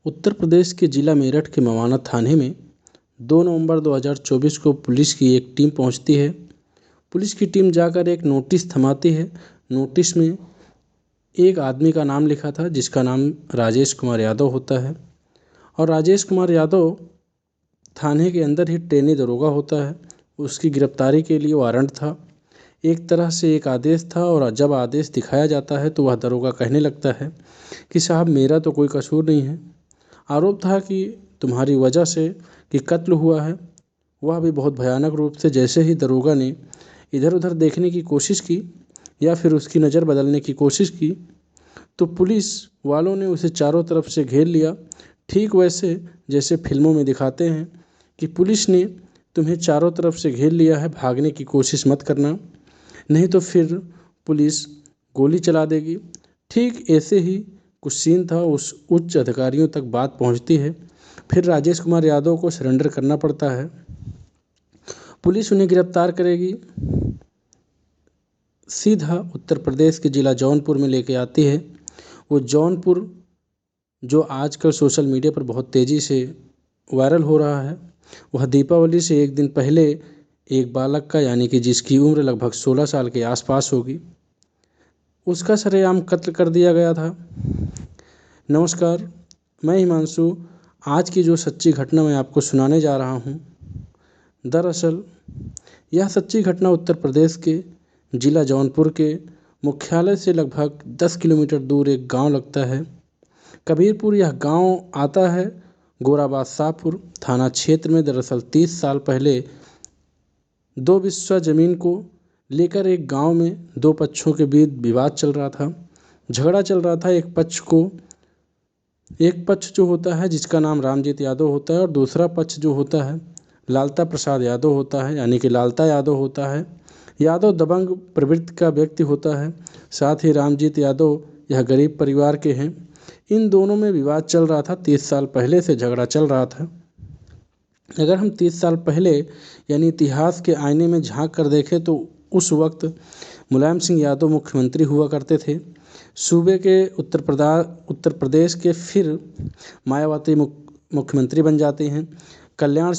उत्तर प्रदेश के जिला मेरठ के मवाना थाने में 2 नवंबर 2024 को पुलिस की एक टीम पहुंचती है। पुलिस की टीम जाकर एक नोटिस थमाती है। नोटिस में एक आदमी का नाम लिखा था जिसका नाम राजेश कुमार यादव होता है और राजेश कुमार यादव थाने के अंदर ही ट्रेनी दरोगा होता है। उसकी गिरफ्तारी के लिए वारंट था। एक तरह से एक आदेश था और जब आदेश दिखाया जाता है तो वह दरोगा कहने लगता है कि साहब मेरा तो कोई कसूर नहीं है। आरोप था कि तुम्हारी वजह से कि कत्ल हुआ है। वह भी बहुत भयानक रूप से। जैसे ही दरोगा ने इधर उधर देखने की कोशिश की या फिर उसकी नज़र बदलने की कोशिश की तो पुलिस वालों ने उसे चारों तरफ से घेर लिया। ठीक वैसे जैसे फिल्मों में दिखाते हैं कि पुलिस ने तुम्हें चारों तरफ से घेर लिया है, भागने की कोशिश मत करना नहीं तो फिर पुलिस गोली चला देगी। ठीक ऐसे ही कुछ सीन था। उस उच्च अधिकारियों तक बात पहुंचती है। फिर राजेश कुमार यादव को सरेंडर करना पड़ता है। पुलिस उन्हें गिरफ्तार करेगी, सीधा उत्तर प्रदेश के ज़िला जौनपुर में लेके आती है। वो जौनपुर जो आजकल सोशल मीडिया पर बहुत तेज़ी से वायरल हो रहा है, वह दीपावली से एक दिन पहले एक बालक का, यानी कि जिसकी उम्र लगभग 16 साल के आसपास होगी, उसका सरेआम कत्ल कर दिया गया था। नमस्कार, मैं हिमांशु। आज की जो सच्ची घटना मैं आपको सुनाने जा रहा हूँ, दरअसल यह सच्ची घटना उत्तर प्रदेश के ज़िला जौनपुर के मुख्यालय से लगभग 10 किलोमीटर दूर एक गांव लगता है, कबीरपुर। यह गांव आता है गोराबाद शाहपुर थाना क्षेत्र में। दरअसल 30 साल पहले 2 बिस्वा ज़मीन को लेकर एक गांव में 2 पक्षों के बीच विवाद चल रहा था, झगड़ा चल रहा था। एक पक्ष जो होता है जिसका नाम रामजीत यादव होता है और दूसरा पक्ष जो होता है लालता प्रसाद यादव होता है, यानी कि लालता यादव होता है। यादव दबंग प्रवृत्ति का व्यक्ति होता है। साथ ही रामजीत यादव यह गरीब परिवार के हैं। इन दोनों में विवाद चल रहा था। 30 साल पहले से झगड़ा चल रहा था। अगर हम 30 साल पहले यानी इतिहास के आईने में झांक कर देखें तो उस वक्त मुलायम सिंह यादव मुख्यमंत्री हुआ करते थे सूबे के। उत्तर प्रदेश के फिर मायावती मुख्यमंत्री बन जाते हैं। कल्याण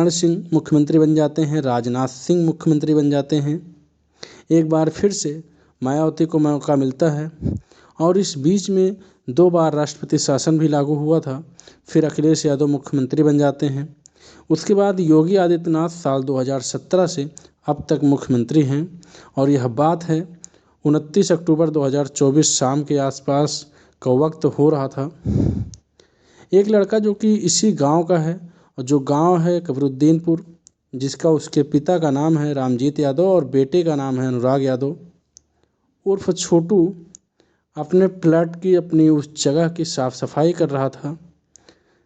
सिंह मुख्यमंत्री बन जाते हैं। राजनाथ सिंह मुख्यमंत्री बन जाते हैं। एक बार फिर से मायावती को मौका मिलता है और इस बीच में 2 बार राष्ट्रपति शासन भी लागू हुआ था। फिर अखिलेश यादव मुख्यमंत्री बन जाते हैं। उसके बाद योगी आदित्यनाथ साल 2017 से अब तक मुख्यमंत्री हैं और यह बात है 29 अक्टूबर 2024 शाम के आसपास का वक्त हो रहा था। एक लड़का जो कि इसी गांव का है और जो गांव है कबरुद्दीनपुर, जिसका उसके पिता का नाम है रामजीत यादव और बेटे का नाम है अनुराग यादव उर्फ छोटू, अपने फ्लैट की अपनी उस जगह की साफ़ सफाई कर रहा था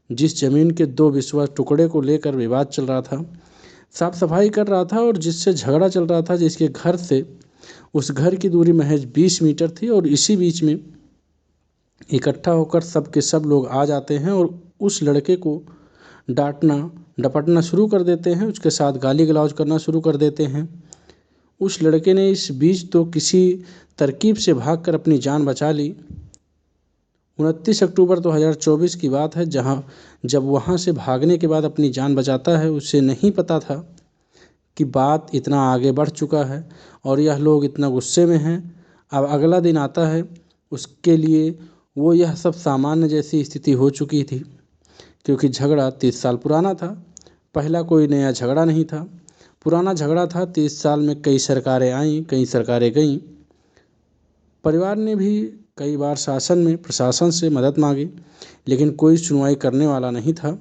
जिस ज़मीन के 2 बिस्वा टुकड़े को लेकर विवाद चल रहा था। साफ़ सफाई कर रहा था और जिससे झगड़ा चल रहा था, जिसके घर से उस घर की दूरी महज 20 मीटर थी। और इसी बीच में इकट्ठा होकर सब के सब लोग आ जाते हैं और उस लड़के को डांटना डपटना शुरू कर देते हैं, उसके साथ गाली गलौज करना शुरू कर देते हैं। उस लड़के ने इस बीच तो किसी तरकीब से भागकर अपनी जान बचा ली। 29 अक्टूबर 2024 की बात है, जब वहाँ से भागने के बाद अपनी जान बचाता है। उसे नहीं पता था कि बात इतना आगे बढ़ चुका है और यह लोग इतना गुस्से में हैं। अब अगला दिन आता है, उसके लिए वो यह सब सामान्य जैसी स्थिति हो चुकी थी क्योंकि झगड़ा 30 साल पुराना था। पहला कोई नया झगड़ा नहीं था, पुराना झगड़ा था। 30 साल में कई सरकारें आईं, कई सरकारें गईं। परिवार ने भी कई बार प्रशासन से मदद मांगी, लेकिन कोई सुनवाई करने वाला नहीं था।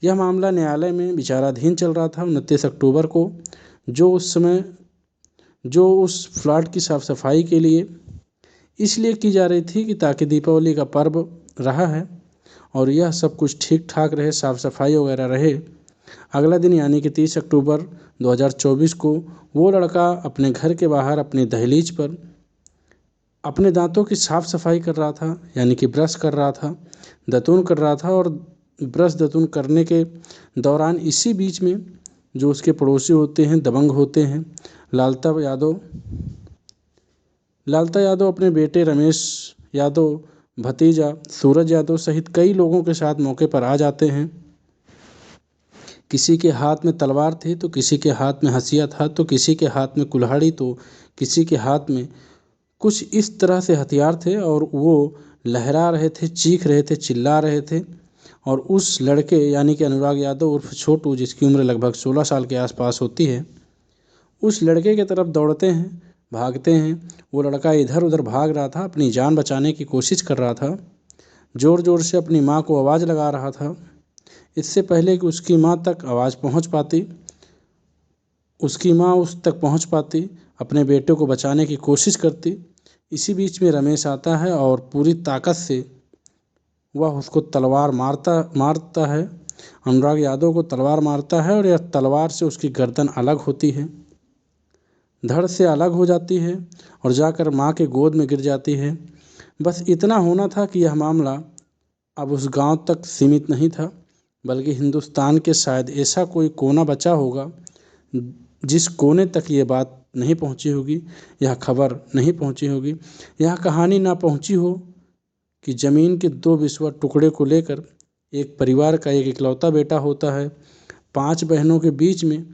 यह मामला न्यायालय में विचाराधीन चल रहा था। 29 अक्टूबर को जो उस फ्लैट की साफ़ सफाई के लिए इसलिए की जा रही थी कि ताकि दीपावली का पर्व रहा है और यह सब कुछ ठीक ठाक रहे, साफ़ सफाई वगैरह रहे। अगला दिन यानी कि 30 अक्टूबर 2024 को वो लड़का अपने घर के बाहर अपनी दहलीज पर अपने दांतों की साफ़ सफाई कर रहा था, यानी कि ब्रश कर रहा था, दातुन कर रहा था। और ब्रश दातुन करने के दौरान इसी बीच में जो उसके पड़ोसी होते हैं, दबंग होते हैं, लालता यादव अपने बेटे रमेश यादव भतीजा सूरज यादव सहित कई लोगों के साथ मौके पर आ जाते हैं। किसी के हाथ में तलवार थी तो किसी के हाथ में हंसिया था तो किसी के हाथ में कुल्हाड़ी तो किसी के हाथ में कुछ इस तरह से हथियार थे और वो लहरा रहे थे, चीख रहे थे, चिल्ला रहे थे। और उस लड़के यानी कि अनुराग यादव उर्फ छोटू, जिसकी उम्र लगभग 16 साल के आसपास होती है, उस लड़के की तरफ दौड़ते हैं, भागते हैं। वो लड़का इधर उधर भाग रहा था, अपनी जान बचाने की कोशिश कर रहा था, ज़ोर ज़ोर से अपनी माँ को आवाज़ लगा रहा था। इससे पहले कि उसकी माँ तक आवाज़ पहुँच पाती, उसकी माँ उस तक पहुँच पाती, अपने बेटे को बचाने की कोशिश करती। इसी बीच में रमेश आता है और पूरी ताकत से वह उसको तलवार मारता है। अनुराग यादव को तलवार मारता है और यह तलवार से उसकी गर्दन अलग होती है, धड़ से अलग हो जाती है और जाकर माँ के गोद में गिर जाती है। बस इतना होना था कि यह मामला अब उस गांव तक सीमित नहीं था, बल्कि हिंदुस्तान के शायद ऐसा कोई कोना बचा होगा जिस कोने तक ये बात नहीं पहुंची होगी, यह खबर नहीं पहुंची होगी, यह कहानी ना पहुंची हो कि ज़मीन के दो बिस्वा टुकड़े को लेकर एक परिवार का एक इकलौता बेटा होता है। 5 बहनों के बीच में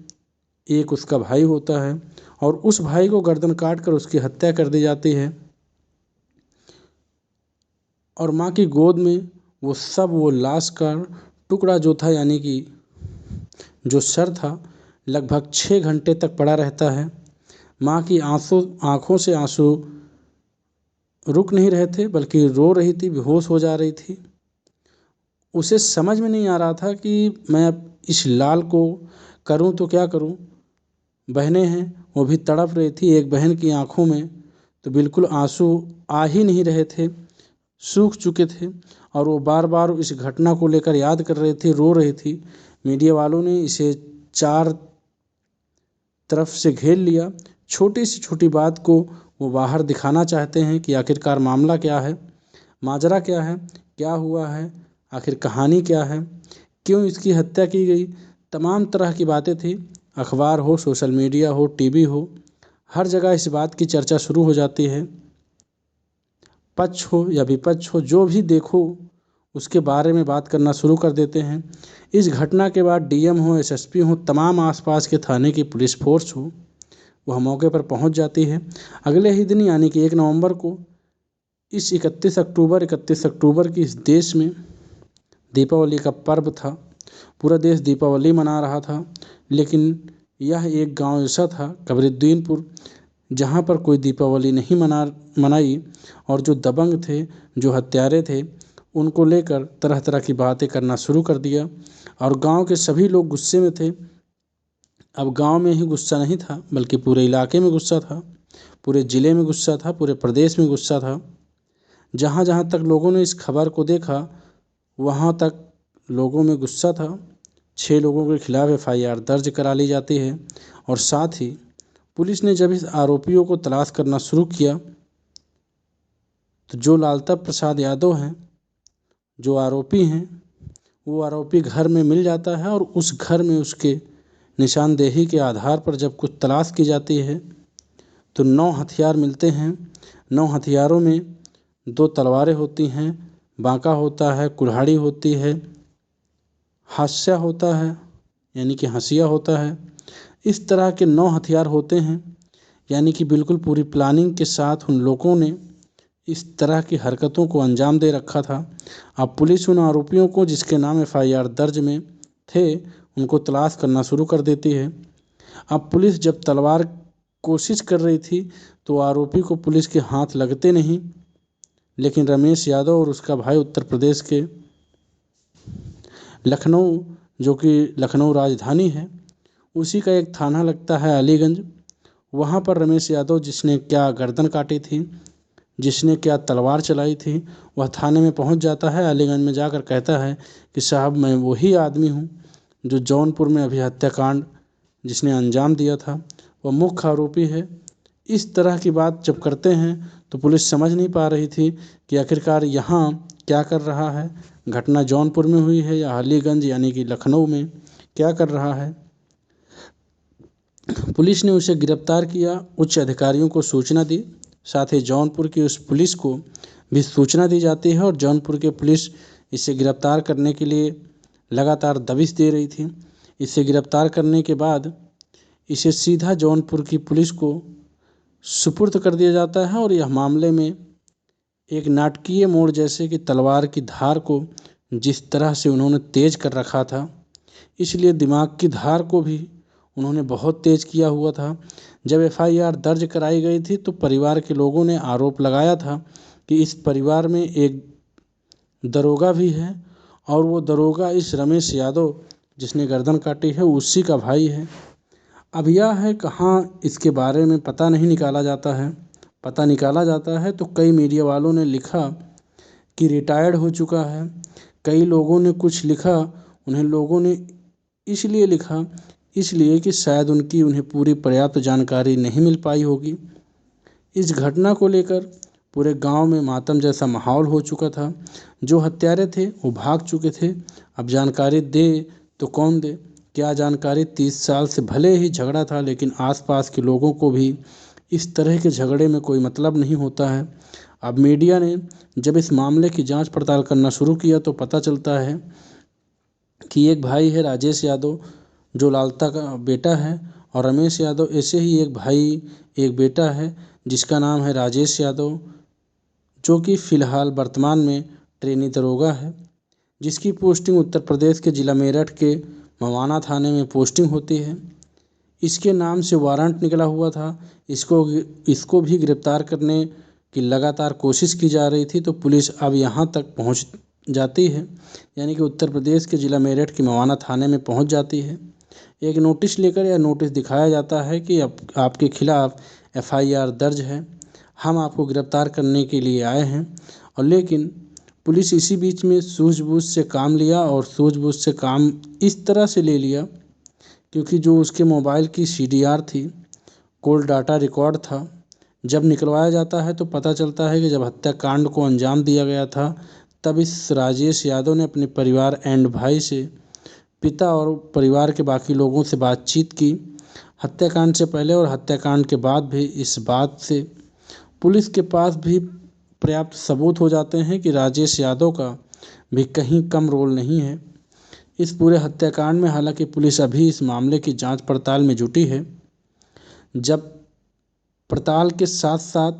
एक उसका भाई होता है और उस भाई को गर्दन काट कर उसकी हत्या कर दी जाती है। और माँ की गोद में वो लाश का टुकड़ा जो था, यानी कि जो सर था, लगभग 6 घंटे तक पड़ा रहता है। माँ की आंखों से आंसू रुक नहीं रहे थे, बल्कि रो रही थी, बेहोश हो जा रही थी। उसे समझ में नहीं आ रहा था कि मैं अब इस लाल को करूं तो क्या करूं। बहनें हैं, वो भी तड़प रही थी। एक बहन की आंखों में तो बिल्कुल आंसू आ ही नहीं रहे थे, सूख चुके थे और वो बार बार इस घटना को लेकर याद कर रही थी, रो रही थी। मीडिया वालों ने इसे 4 तरफ से घेर लिया। छोटी से छोटी बात को वो बाहर दिखाना चाहते हैं कि आखिरकार मामला क्या है, माजरा क्या है, क्या हुआ है, आखिर कहानी क्या है, क्यों इसकी हत्या की गई। तमाम तरह की बातें थी। अखबार हो, सोशल मीडिया हो, टीवी हो, हर जगह इस बात की चर्चा शुरू हो जाती है। पक्ष हो या विपक्ष हो, जो भी देखो उसके बारे में बात करना शुरू कर देते हैं। इस घटना के बाद डीएम हो, एसएसपी हो, तमाम आसपास के थाने की पुलिस फोर्स हो, वह मौके पर पहुंच जाती है। अगले ही दिन यानी कि 1 नवंबर को इस 31 अक्टूबर की इस देश में दीपावली का पर्व था। पूरा देश दीपावली मना रहा था, लेकिन यह एक गांव ऐसा था, कबरुद्दीनपुर, जहां पर कोई दीपावली नहीं मनाई। और जो दबंग थे, जो हत्यारे थे, उनको लेकर तरह तरह की बातें करना शुरू कर दिया और गांव के सभी लोग गुस्से में थे। अब गांव में ही गुस्सा नहीं था, बल्कि पूरे इलाके में गुस्सा था, पूरे ज़िले में गुस्सा था, पूरे प्रदेश में गुस्सा था। जहाँ जहाँ तक लोगों ने इस खबर को देखा, वहाँ तक लोगों में गुस्सा था। 6 लोगों के खिलाफ एफआईआर दर्ज करा ली जाती है और साथ ही पुलिस ने जब इस आरोपियों को तलाश करना शुरू किया तो जो लालता प्रसाद यादव हैं, जो आरोपी हैं, वो आरोपी घर में मिल जाता है और उस घर में उसके निशानदेही के आधार पर जब कुछ तलाश की जाती है तो 9 हथियार मिलते हैं। 9 हथियारों में 2 तलवारें होती हैं, बांका होता है, कुल्हाड़ी होती है, हास्या होता है यानी कि हंसिया होता है। इस तरह के 9 हथियार होते हैं, यानी कि बिल्कुल पूरी प्लानिंग के साथ उन लोगों ने इस तरह की हरकतों को अंजाम दे रखा था। अब पुलिस उन आरोपियों को जिसके नाम एफआईआर दर्ज में थे, उनको तलाश करना शुरू कर देती है। अब पुलिस जब तलवार कोशिश कर रही थी तो आरोपी को पुलिस के हाथ लगते नहीं, लेकिन रमेश यादव और उसका भाई उत्तर प्रदेश के लखनऊ, जो कि लखनऊ राजधानी है, उसी का एक थाना लगता है अलीगंज। वहाँ पर रमेश यादव, जिसने क्या गर्दन काटी थी, जिसने क्या तलवार चलाई थी, वह थाने में पहुँच जाता है। अलीगंज में जाकर कहता है कि साहब, मैं वही आदमी हूँ जो जौनपुर में अभी हत्याकांड जिसने अंजाम दिया था, वह मुख्य आरोपी है। इस तरह की बात जब करते हैं तो पुलिस समझ नहीं पा रही थी कि आखिरकार यहाँ क्या कर रहा है, घटना जौनपुर में हुई है या अलीगंज यानी कि लखनऊ में क्या कर रहा है। पुलिस ने उसे गिरफ्तार किया, उच्च अधिकारियों को सूचना दी, साथ ही जौनपुर की उस पुलिस को भी सूचना दी जाती है और जौनपुर के पुलिस इसे गिरफ्तार करने के लिए लगातार दबिश दे रही थी। इसे गिरफ्तार करने के बाद इसे सीधा जौनपुर की पुलिस को सुपुर्द कर दिया जाता है और यह मामले में एक नाटकीय मोड़, जैसे कि तलवार की धार को जिस तरह से उन्होंने तेज कर रखा था, इसलिए दिमाग की धार को भी उन्होंने बहुत तेज किया हुआ था। जब एफआईआर दर्ज कराई गई थी तो परिवार के लोगों ने आरोप लगाया था कि इस परिवार में एक दरोगा भी है और वो दरोगा इस रमेश यादव जिसने गर्दन काटी है उसी का भाई है। अब यह है कहाँ इसके बारे में पता नहीं निकाला जाता है। पता निकाला जाता है तो कई मीडिया वालों ने लिखा कि रिटायर्ड हो चुका है। कई लोगों ने कुछ लिखा, उन्हें लोगों ने इसलिए लिखा इसलिए कि शायद उन्हें पूरी पर्याप्त जानकारी नहीं मिल पाई होगी। इस घटना को लेकर पूरे गांव में मातम जैसा माहौल हो चुका था। जो हत्यारे थे वो भाग चुके थे। अब जानकारी दे तो कौन दे? क्या जानकारी? 30 साल से भले ही झगड़ा था, लेकिन आसपास के लोगों को भी इस तरह के झगड़े में कोई मतलब नहीं होता है। अब मीडिया ने जब इस मामले की जांच पड़ताल करना शुरू किया तो पता चलता है कि एक भाई है राजेश यादव जो लालता का बेटा है, और रमेश यादव ऐसे ही एक भाई एक बेटा है जिसका नाम है राजेश यादव, जो कि फ़िलहाल वर्तमान में ट्रेनी दरोगा है, जिसकी पोस्टिंग उत्तर प्रदेश के ज़िला मेरठ के मवाना थाने में पोस्टिंग होती है। इसके नाम से वारंट निकला हुआ था। इसको भी गिरफ्तार करने की लगातार कोशिश की जा रही थी। तो पुलिस अब यहाँ तक पहुँच जाती है, यानी कि उत्तर प्रदेश के ज़िला मेरठ के मवाना थाने में पहुँच जाती है। एक नोटिस लेकर या नोटिस दिखाया जाता है कि अब आपके खिलाफ़ एफआईआर दर्ज है, हम आपको गिरफ्तार करने के लिए आए हैं। और लेकिन पुलिस इसी बीच में सूझबूझ से काम लिया, और सूझबूझ से काम इस तरह से ले लिया क्योंकि जो उसके मोबाइल की सीडीआर थी, कॉल डाटा रिकॉर्ड था, जब निकलवाया जाता है तो पता चलता है कि जब हत्याकांड को अंजाम दिया गया था तब इस राजेश यादव ने अपने परिवार एंड भाई से, पिता और परिवार के बाकी लोगों से बातचीत की। हत्याकांड से पहले और हत्याकांड के बाद भी इस बात से पुलिस के पास भी पर्याप्त सबूत हो जाते हैं कि राजेश यादव का भी कहीं कम रोल नहीं है इस पूरे हत्याकांड में। हालांकि पुलिस अभी इस मामले की जांच पड़ताल में जुटी है। जब पड़ताल के साथ साथ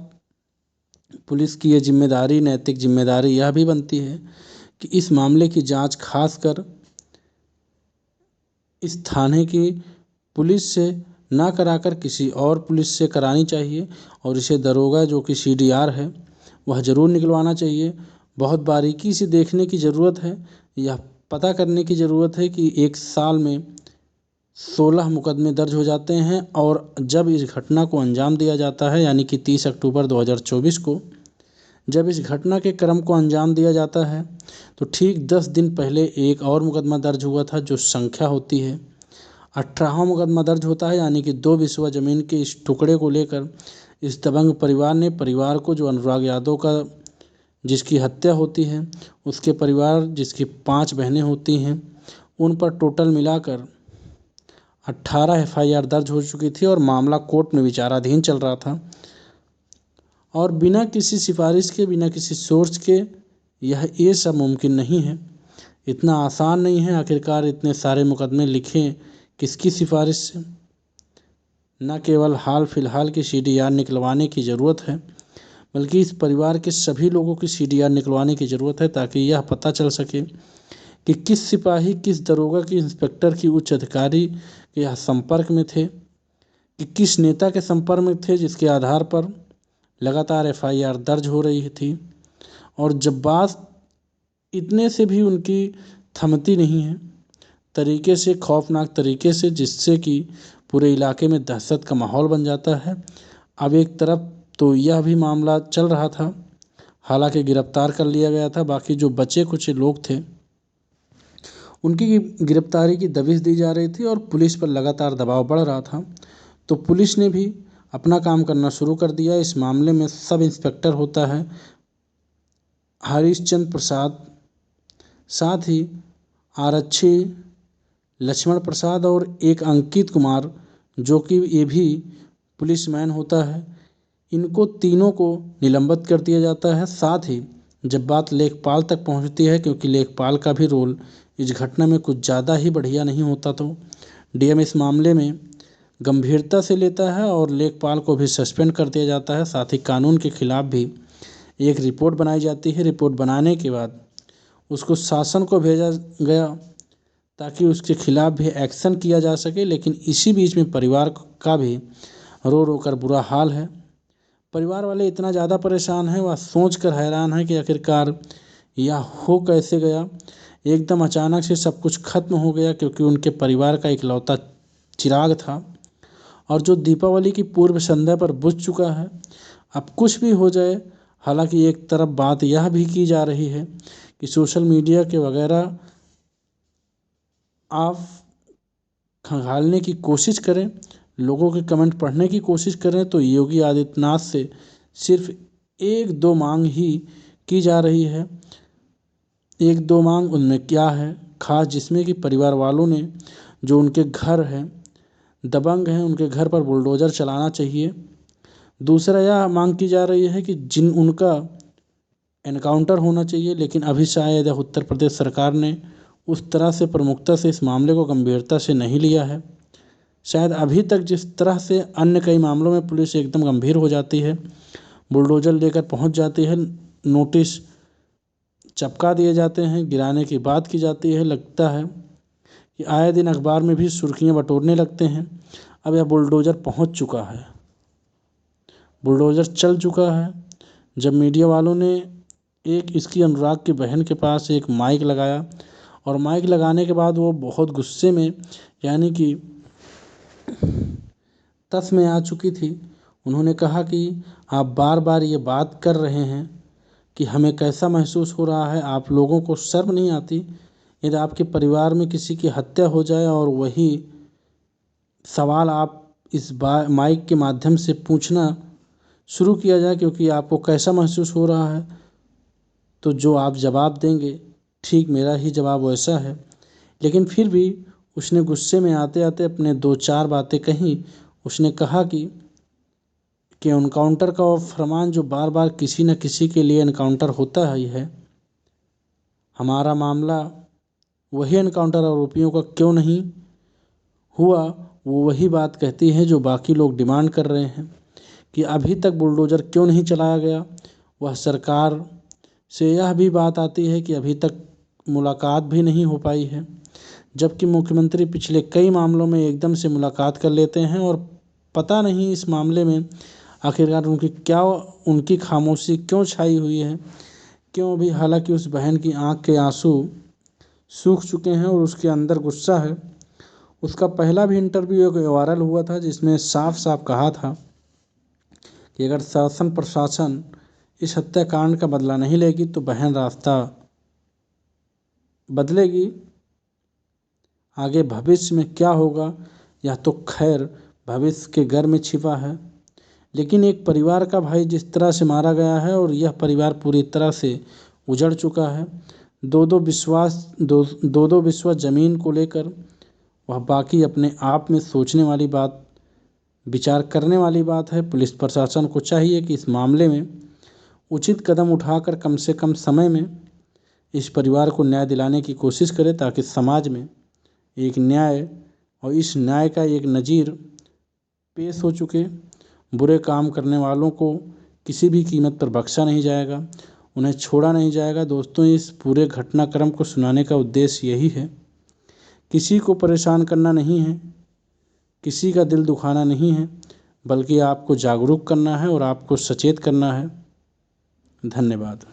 पुलिस की ये जिम्मेदारी, नैतिक जिम्मेदारी यह भी बनती है कि इस मामले की जांच खासकर इस थाने की पुलिस से ना कराकर किसी और पुलिस से करानी चाहिए, और इसे दरोगा जो कि सीडीआर है वह ज़रूर निकलवाना चाहिए। बहुत बारीकी से देखने की ज़रूरत है। यह पता करने की ज़रूरत है कि एक साल में 16 मुकदमे दर्ज हो जाते हैं, और जब इस घटना को अंजाम दिया जाता है, यानी कि 30 अक्टूबर 2024 को जब इस घटना के क्रम को अंजाम दिया जाता है तो ठीक 10 दिन पहले एक और मुकदमा दर्ज हुआ था, जो संख्या होती है 18वां मुकदमा दर्ज होता है, यानी कि 2 बिस्वा ज़मीन के इस टुकड़े को लेकर इस दबंग परिवार ने, परिवार को जो अनुराग यादव का जिसकी हत्या होती है, उसके परिवार जिसकी 5 बहनें होती हैं, उन पर टोटल मिलाकर 18 एफआईआर दर्ज हो चुकी थी और मामला कोर्ट में विचाराधीन चल रहा था। और बिना किसी सिफारिश के, बिना किसी सोर्स के ये सब मुमकिन नहीं है। इतना आसान नहीं है। आखिरकार इतने सारे मुकदमे लिखें किसकी सिफारिश से? न केवल हाल फिलहाल की सीडीआर निकलवाने की ज़रूरत है, बल्कि इस परिवार के सभी लोगों की सीडीआर निकलवाने की ज़रूरत है, ताकि यह पता चल सके कि किस सिपाही, किस दरोगा, की इंस्पेक्टर की उच्च अधिकारी के यह संपर्क में थे, कि किस नेता के संपर्क में थे, जिसके आधार पर लगातार एफआईआर दर्ज हो रही थी। और जब बात इतने से भी उनकी थमती नहीं है, तरीके से, खौफनाक तरीके से, जिससे कि पूरे इलाके में दहशत का माहौल बन जाता है। अब एक तरफ तो यह भी मामला चल रहा था, हालांकि गिरफ्तार कर लिया गया था, बाकी जो बचे कुछ लोग थे उनकी गिरफ्तारी की दबिश दी जा रही थी और पुलिस पर लगातार दबाव बढ़ रहा था। तो पुलिस ने भी अपना काम करना शुरू कर दिया। इस मामले में सब इंस्पेक्टर होता है हरीशचंद्र प्रसाद, साथ ही आरक्षी लक्ष्मण प्रसाद और एक अंकित कुमार, जो कि ये भी पुलिसमैन होता है। इनको तीनों को निलंबित कर दिया जाता है। साथ ही जब बात लेखपाल तक पहुंचती है, क्योंकि लेखपाल का भी रोल इस घटना में कुछ ज़्यादा ही बढ़िया नहीं होता, तो डीएम इस मामले में गंभीरता से लेता है और लेखपाल को भी सस्पेंड कर दिया जाता है। साथ ही कानून के खिलाफ भी एक रिपोर्ट बनाई जाती है। रिपोर्ट बनाने के बाद उसको शासन को भेजा गया ताकि उसके खिलाफ भी एक्शन किया जा सके। लेकिन इसी बीच में परिवार का भी रो रो कर बुरा हाल है। परिवार वाले इतना ज़्यादा परेशान हैं, वह सोच कर हैरान है कि आखिरकार यह हो कैसे गया। एकदम अचानक से सब कुछ खत्म हो गया, क्योंकि उनके परिवार का इकलौता चिराग था और जो दीपावली की पूर्व संध्या पर बुझ चुका है। अब कुछ भी हो जाए, हालांकि एक तरफ बात यह भी की जा रही है कि सोशल मीडिया के वगैरह आप खंगालने की कोशिश करें, लोगों के कमेंट पढ़ने की कोशिश करें, तो योगी आदित्यनाथ से सिर्फ एक दो मांग ही की जा रही है। एक दो मांग उनमें क्या है खास, जिसमें कि परिवार वालों ने जो उनके घर हैं, दबंग हैं, उनके घर पर बुलडोज़र चलाना चाहिए। दूसरा यह मांग की जा रही है कि जिन उनका एनकाउंटर होना चाहिए। लेकिन अभी शायद उत्तर प्रदेश सरकार ने उस तरह से प्रमुखता से इस मामले को गंभीरता से नहीं लिया है। शायद अभी तक जिस तरह से अन्य कई मामलों में पुलिस एकदम गंभीर हो जाती है, बुलडोज़र लेकर पहुंच जाती है, नोटिस चपका दिए जाते हैं, गिराने की बात की जाती है, लगता है कि आए दिन अखबार में भी सुर्खियां बटोरने लगते हैं। अब यह बुलडोज़र पहुंच चुका है, बुलडोज़र चल चुका है। जब मीडिया वालों ने इसकी अनुराग की बहन के पास एक माइक लगाया और माइक लगाने के बाद वो बहुत गुस्से में, यानी कि तस में आ चुकी थी। उन्होंने कहा कि आप बार बार ये बात कर रहे हैं कि हमें कैसा महसूस हो रहा है, आप लोगों को शर्म नहीं आती? यदि आपके परिवार में किसी की हत्या हो जाए और वही सवाल आप इस माइक के माध्यम से पूछना शुरू किया जाए, क्योंकि आपको कैसा महसूस हो रहा है, तो जो आप जवाब देंगे ठीक मेरा ही जवाब वैसा है। लेकिन फिर भी उसने गुस्से में आते आते अपने दो चार बातें कहीं। उसने कहा कि एनकाउंटर का फरमान जो बार बार किसी न किसी के लिए एनकाउंटर होता ही है, हमारा मामला वही एनकाउंटर आरोपियों का क्यों नहीं हुआ, वो वही बात कहती है जो बाकी लोग डिमांड कर रहे हैं कि अभी तक बुलडोज़र क्यों नहीं चलाया गया। वह सरकार से यह भी बात आती है कि अभी तक मुलाकात भी नहीं हो पाई है, जबकि मुख्यमंत्री पिछले कई मामलों में एकदम से मुलाकात कर लेते हैं और पता नहीं इस मामले में आखिरकार उनकी खामोशी क्यों छाई हुई है, क्यों भी। हालांकि उस बहन की आंख के आंसू सूख चुके हैं और उसके अंदर गुस्सा है। उसका पहला भी इंटरव्यू एक वायरल हुआ था, जिसमें साफ साफ कहा था कि अगर शासन प्रशासन इस हत्याकांड का बदला नहीं लेगी तो बहन रास्ता बदलेगी। आगे भविष्य में क्या होगा यह तो खैर भविष्य के घर में छिपा है। लेकिन एक परिवार का भाई जिस तरह से मारा गया है और यह परिवार पूरी तरह से उजड़ चुका है, दो दो विश्वास ज़मीन को लेकर, वह बाकी अपने आप में सोचने वाली बात, विचार करने वाली बात है। पुलिस प्रशासन को चाहिए कि इस मामले में उचित कदम उठाकर कम से कम समय में इस परिवार को न्याय दिलाने की कोशिश करे, ताकि समाज में एक न्याय और इस न्याय का एक नज़ीर पेश हो चुके। बुरे काम करने वालों को किसी भी कीमत पर बख्शा नहीं जाएगा, उन्हें छोड़ा नहीं जाएगा। दोस्तों, इस पूरे घटनाक्रम को सुनाने का उद्देश्य यही है, किसी को परेशान करना नहीं है, किसी का दिल दुखाना नहीं है, बल्कि आपको जागरूक करना है और आपको सचेत करना है। धन्यवाद।